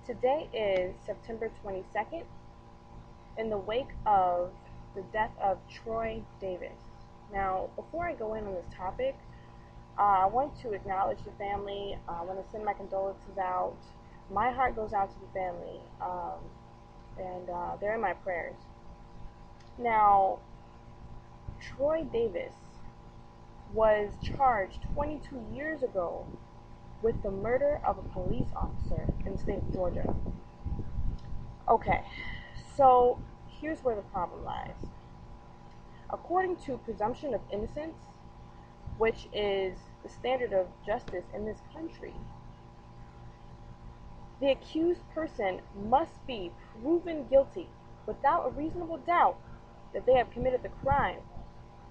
Today is September 22nd, in the wake of the death of Troy Davis. Now, before I go in on this topic, I want to acknowledge the family. I want to send my condolences out. My heart goes out to the family, and they're in my prayers. Now, Troy Davis was charged 22 years ago with the murder of a police officer in the state of Georgia. Okay, so here's where the problem lies. According to presumption of innocence, which is the standard of justice in this country, the accused person must be proven guilty without a reasonable doubt that they have committed the crime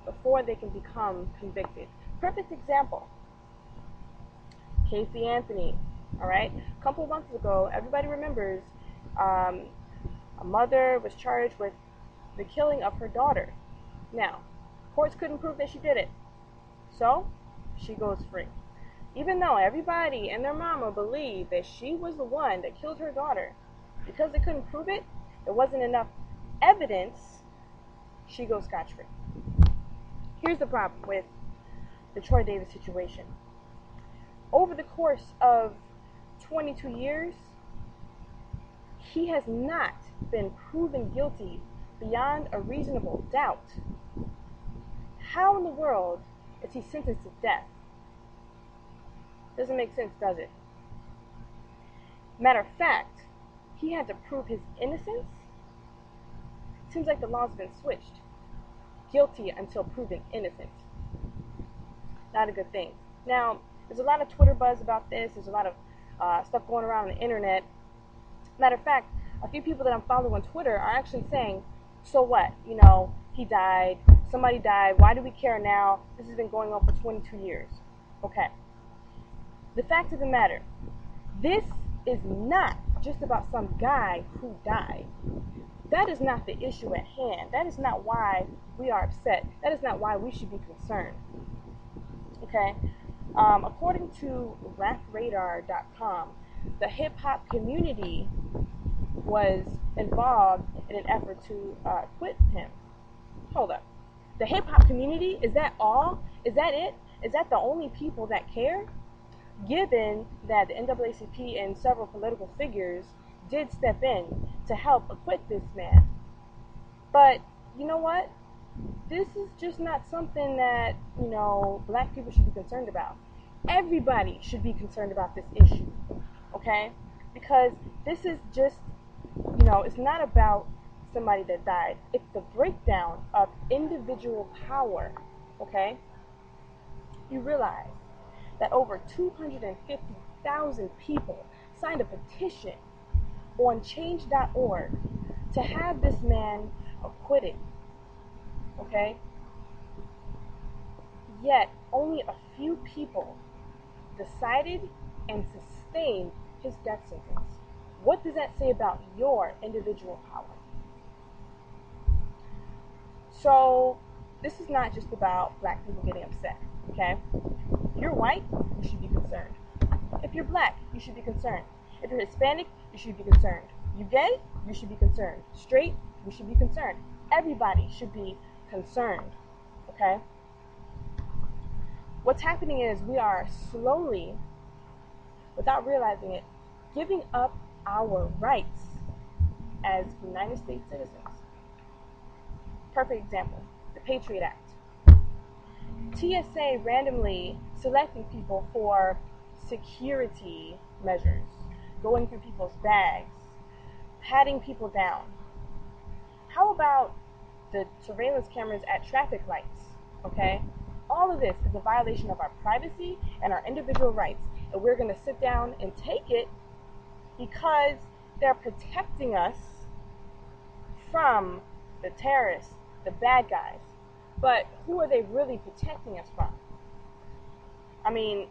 before they can become convicted. Perfect example, Casey Anthony. All right, a couple of months ago, everybody remembers a mother was charged with the killing of her daughter. Now, courts couldn't prove that she did it, so she goes free. Even though everybody and their mama believed that she was the one that killed her daughter, because they couldn't prove it, there wasn't enough evidence, she goes scot-free. Here's the problem with the Troy Davis situation. Over the course of 22 years, he has not been proven guilty beyond a reasonable doubt. How in the world is he sentenced to death? Doesn't make sense, does it? Matter of fact, he had to prove his innocence. Seems like the law's been switched. Guilty until proven innocent. Not a good thing. Now, there's a lot of Twitter buzz about this. There's a lot of stuff going around on the internet. Matter of fact, a few people that I'm following on Twitter are actually saying, so what? You know, he died. Somebody died. Why do we care now? This has been going on for 22 years. Okay. The fact of the matter, this is not just about some guy who died. That is not the issue at hand. That is not why we are upset. That is not why we should be concerned. Okay? According to RapRadar.com, the hip-hop community was involved in an effort to acquit him. Hold up. The hip-hop community, is that all? Is that it? Is that the only people that care? Given that the NAACP and several political figures did step in to help acquit this man. But you know what? This is just not something that, black people should be concerned about. Everybody should be concerned about this issue, okay? Because this is just, it's not about somebody that died. It's the breakdown of individual power, okay? You realize that over 250,000 people signed a petition on change.org to have this man acquitted, okay? Yet, only a few people decided and sustained his death sentence. What does that say about your individual power? So, this is not just about black people getting upset, okay? If you're white, you should be concerned. If you're black, you should be concerned. If you're Hispanic, you should be concerned. You gay, you should be concerned. Straight, you should be concerned. Everybody should be concerned, okay? What's happening is we are slowly, without realizing it, giving up our rights as United States citizens. Perfect example, the Patriot Act. TSA randomly selecting people for security measures, going through people's bags, patting people down. How about the surveillance cameras at traffic lights, okay? All of this is a violation of our privacy and our individual rights, and we're going to sit down and take it because they're protecting us from the terrorists, the bad guys. But who are they really protecting us from? I mean,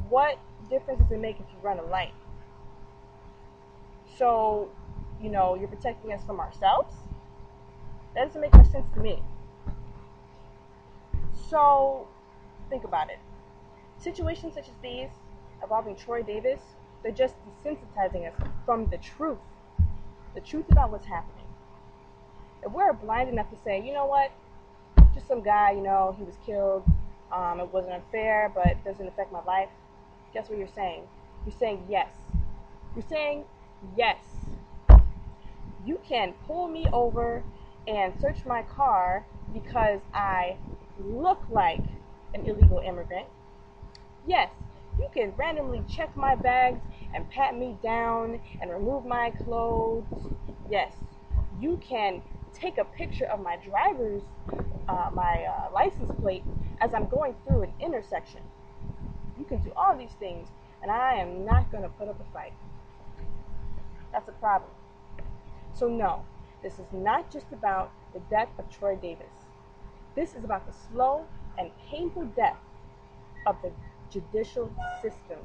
what difference does it make if you run a light? So, you're protecting us from ourselves? That doesn't make much sense to me. So, think about it. Situations such as these, involving Troy Davis, They're just desensitizing us from the truth about what's happening. If we're blind enough to say, you know what, just some guy, he was killed, it wasn't unfair, but it doesn't affect my life, guess what you're saying? You're saying yes. You're saying yes. You can pull me over and search my car because I look like an illegal immigrant. Yes, you can randomly check my bags and pat me down and remove my clothes. Yes, you can take a picture of my license plate as I'm going through an intersection. You can do all these things, and I am not going to put up a fight. That's a problem. So no, this is not just about the death of Troy Davis. This is about the slow and painful death of the judicial system,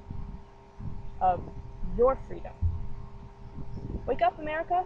of your freedom. Wake up, America.